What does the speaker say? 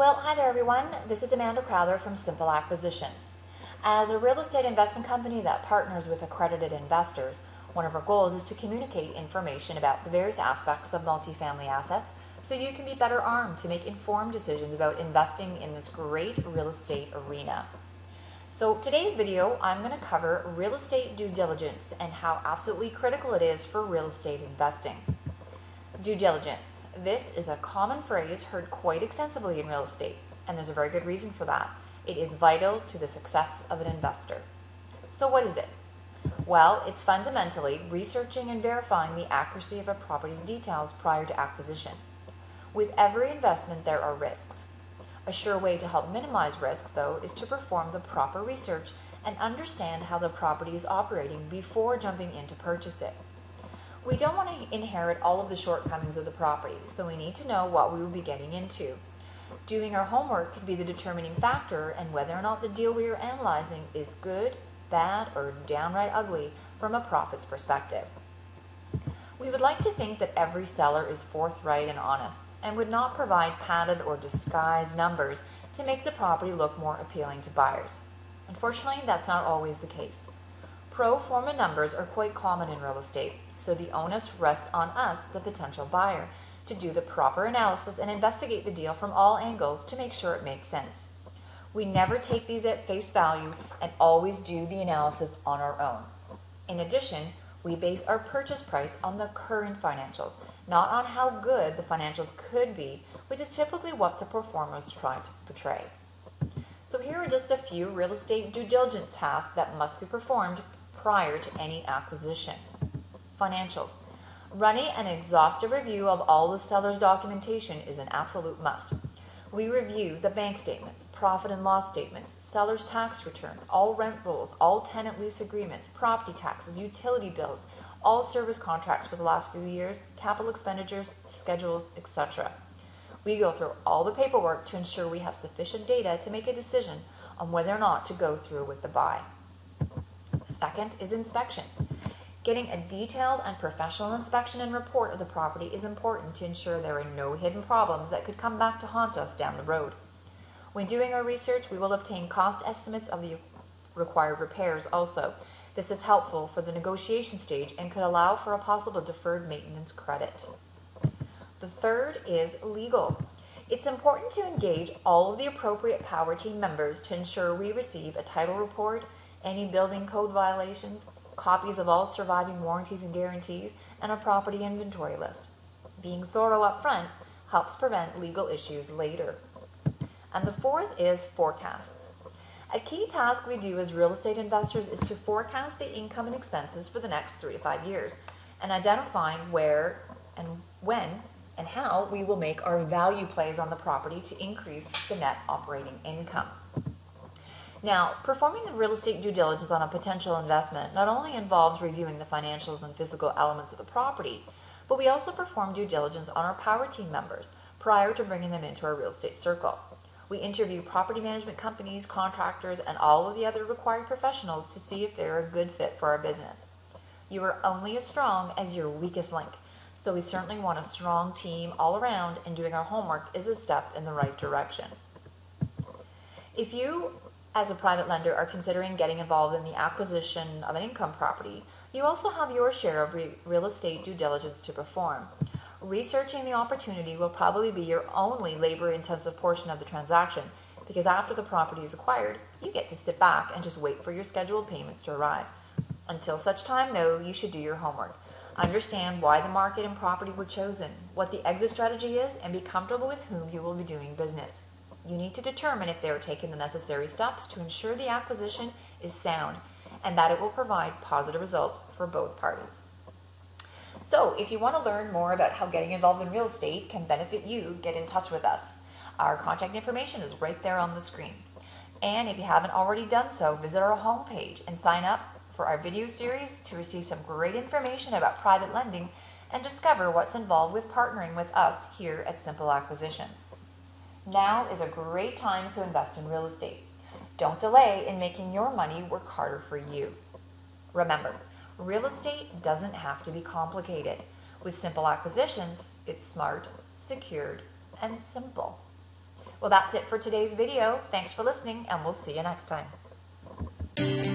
Well, hi there everyone. This is Amanda Crowther from Simple Acquisitions. As a real estate investment company that partners with accredited investors, one of our goals is to communicate information about the various aspects of multifamily assets so you can be better armed to make informed decisions about investing in this great real estate arena. So today's video, I'm going to cover real estate due diligence and how absolutely critical it is for real estate investing. Due diligence. This is a common phrase heard quite extensively in real estate, and there's a very good reason for that. It is vital to the success of an investor. So what is it? Well, it's fundamentally researching and verifying the accuracy of a property's details prior to acquisition. With every investment, there are risks. A sure way to help minimize risks, though, is to perform the proper research and understand how the property is operating before jumping in to purchase it. We don't want to inherit all of the shortcomings of the property, so we need to know what we will be getting into. Doing our homework could be the determining factor in whether or not the deal we are analyzing is good, bad, or downright ugly from a profits perspective. We would like to think that every seller is forthright and honest and would not provide padded or disguised numbers to make the property look more appealing to buyers. Unfortunately, that's not always the case. Pro forma numbers are quite common in real estate, so the onus rests on us, the potential buyer, to do the proper analysis and investigate the deal from all angles to make sure it makes sense. We never take these at face value and always do the analysis on our own. In addition, we base our purchase price on the current financials, not on how good the financials could be, which is typically what the performers try to portray. So here are just a few real estate due diligence tasks that must be performed prior to any acquisition. Financials. Running an exhaustive review of all the seller's documentation is an absolute must. We review the bank statements, profit and loss statements, seller's tax returns, all rent rolls, all tenant lease agreements, property taxes, utility bills, all service contracts for the last few years, capital expenditures, schedules, etc. We go through all the paperwork to ensure we have sufficient data to make a decision on whether or not to go through with the buy. Second is inspection. Getting a detailed and professional inspection and report of the property is important to ensure there are no hidden problems that could come back to haunt us down the road. When doing our research, we will obtain cost estimates of the required repairs also. This is helpful for the negotiation stage and could allow for a possible deferred maintenance credit. The third is legal. It's important to engage all of the appropriate power team members to ensure we receive a title report, any building code violations, copies of all surviving warranties and guarantees, and a property inventory list. Being thorough up front helps prevent legal issues later. And the fourth is forecasts. A key task we do as real estate investors is to forecast the income and expenses for the next 3 to 5 years and identifying where and when and how we will make our value plays on the property to increase the net operating income. Now, performing the real estate due diligence on a potential investment not only involves reviewing the financials and physical elements of the property, but we also perform due diligence on our power team members prior to bringing them into our real estate circle. We interview property management companies, contractors, and all of the other required professionals to see if they're a good fit for our business. You are only as strong as your weakest link, so we certainly want a strong team all around, and doing our homework is a step in the right direction. If you as a private lender are considering getting involved in the acquisition of an income property, you also have your share of real estate due diligence to perform. Researching the opportunity will probably be your only labor-intensive portion of the transaction, because after the property is acquired, you get to sit back and just wait for your scheduled payments to arrive. Until such time, though, you should do your homework. Understand why the market and property were chosen, what the exit strategy is, and be comfortable with whom you will be doing business. You need to determine if they are taking the necessary steps to ensure the acquisition is sound and that it will provide positive results for both parties. So, if you want to learn more about how getting involved in real estate can benefit you, get in touch with us. Our contact information is right there on the screen. And if you haven't already done so, visit our homepage and sign up for our video series to receive some great information about private lending and discover what's involved with partnering with us here at Simple Acquisition. Now is a great time to invest in real estate. Don't delay in making your money work harder for you. Remember, real estate doesn't have to be complicated. With Simple Acquisitions, it's smart, secured, and simple. Well, that's it for today's video. Thanks for listening, and we'll see you next time.